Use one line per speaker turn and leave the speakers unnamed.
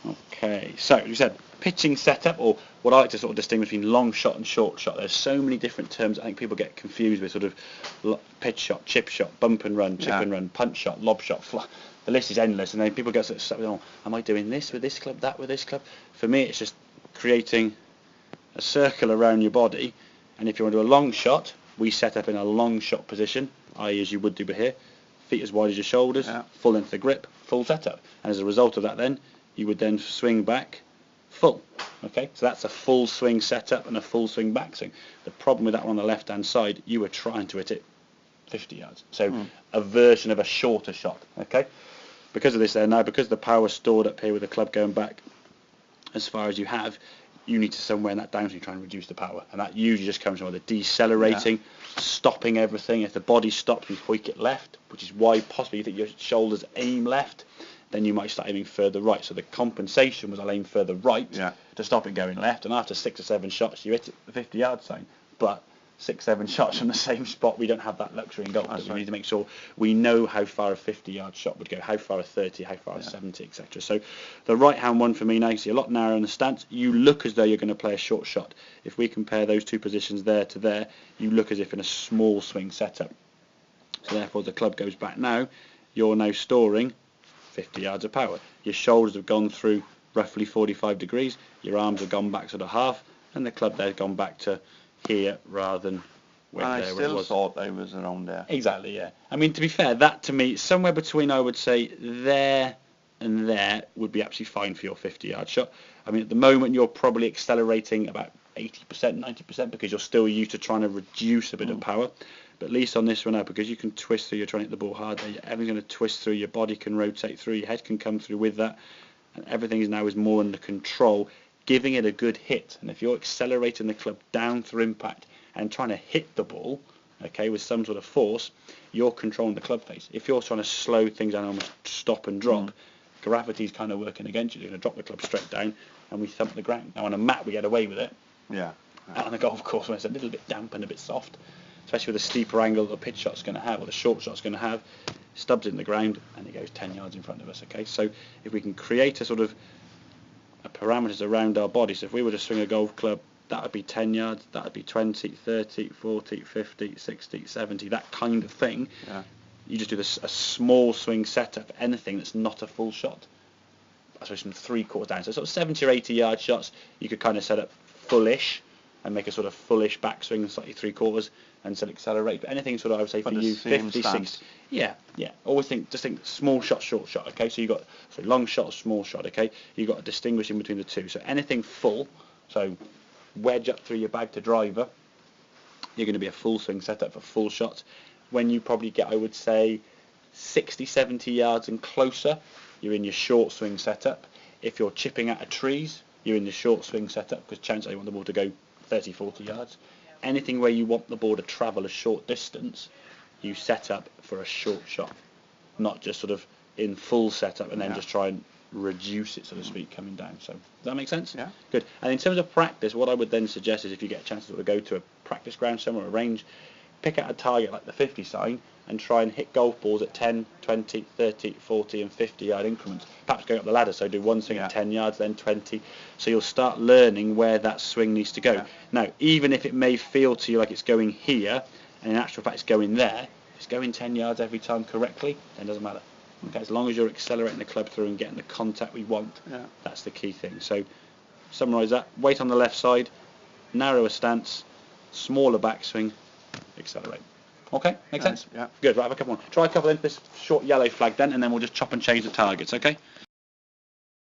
Okay, so you said pitching setup, or what I like to sort of distinguish between long shot and short shot. There's so many different terms. I think people get confused with sort of pitch shot, chip shot, bump and run, chip and run, punch shot, lob shot. The list is endless, and then people get sort of stuck with, oh, am I doing this with this club, that with this club? For me, it's just creating a circle around your body, and if you want to do a long shot, we set up in a long shot position, i.e. as you would do here, feet as wide as your shoulders, full into the grip, full setup, and as a result of that then, you would then swing back full. Okay, so that's a full swing setup and a full swing backswing. The problem with that one on the left hand side, you were trying to hit it 50 yards. So a version of a shorter shot. Okay, because of this there now, because the power stored up here with the club going back as far as you have, you need to somewhere in that downswing try and reduce the power, and that usually just comes from the decelerating, stopping everything. If the body stops, you hoik it left, which is why possibly you think your shoulders aim left. Then you might start aiming further right. So the compensation was I'll aim further right to stop it going left, and after 6 or 7 shots you hit it the 50-yard sign. But 6, 7 shots from the same spot, we don't have that luxury in golf. We need to make sure we know how far a 50-yard shot would go, how far a 30, how far a 70, etc. So the right-hand one for me now, you see a lot narrower in the stance. You look as though you're going to play a short shot. If we compare those two positions there to there, you look as if in a small swing setup. So therefore, the club goes back now. You're now storing 50 yards of power. Your shoulders have gone through roughly 45 degrees, your arms have gone back sort of half, and the club there's gone back to here rather than where
I
there
still
was.
thought they was around there.
Exactly, yeah. I mean, to be fair, that to me, somewhere between, I would say, there and there would be absolutely fine for your 50-yard shot. I mean, at the moment, you're probably accelerating about 80%, 90% because you're still used to trying to reduce a bit of power. But at least on this one now, because you can twist through, you're trying to hit the ball hard, everything's going to twist through, your body can rotate through, your head can come through with that, and everything now is more under control, giving it a good hit. And if you're accelerating the club down through impact and trying to hit the ball, okay, with some sort of force, you're controlling the club face. If you're trying to slow things down, almost stop and drop, gravity's kind of working against you. You're going to drop the club straight down, and we thump the ground. Now on a mat, we get away with it. Out on the golf course, when it's a little bit damp and a bit soft, especially with a steeper angle that the pitch shot's going to have, or the short shot's going to have, stubs in the ground, and it goes 10 yards in front of us. Okay, so if we can create a sort of a parameters around our body, so if we were to swing a golf club, that would be 10 yards, that would be 20, 30, 40, 50, 60, 70, that kind of thing. You just do this a small swing setup for anything that's not a full shot. I suppose from 3/4 down, so sort of 70 or 80 yard shots, you could kind of set up fullish and make a sort of fullish backswing, slightly 3/4, and still accelerate. But anything sort of, I would say for you, 50, 60. Yeah. Always think small shot, short shot. Okay, so you got long shot, small shot. Okay, you got to distinguish in between the two. So anything full, so wedge up through your bag to driver, you're going to be a full swing setup for full shots. When you probably get, I would say, 60, 70 yards and closer, you're in your short swing setup. If you're chipping out of trees, you're in the short swing setup because chances are you want the ball to go 30, 40 yards. Anything where you want the ball to travel a short distance, you set up for a short shot, not just sort of in full setup and then just try and reduce it, so to speak, coming down. So does that make sense?
Yeah.
Good. And in terms of practice, what I would then suggest is if you get a chance to sort of go to a practice ground somewhere, a range, pick out a target like the 50 sign and try and hit golf balls at 10, 20, 30, 40 and 50 yard increments. Perhaps going up the ladder, so do one swing at 10 yards, then 20. So you'll start learning where that swing needs to go. Now, even if it may feel to you like it's going here, and in actual fact it's going there, if it's going 10 yards every time correctly, then it doesn't matter. Okay, as long as you're accelerating the club through and getting the contact we want, that's the key thing. So summarise that, weight on the left side, narrower stance, smaller backswing, accelerate. Okay, make sense?
Yeah.
Good, right, have a couple more. Try a couple into this short yellow flag then, and then we'll just chop and change the targets, okay?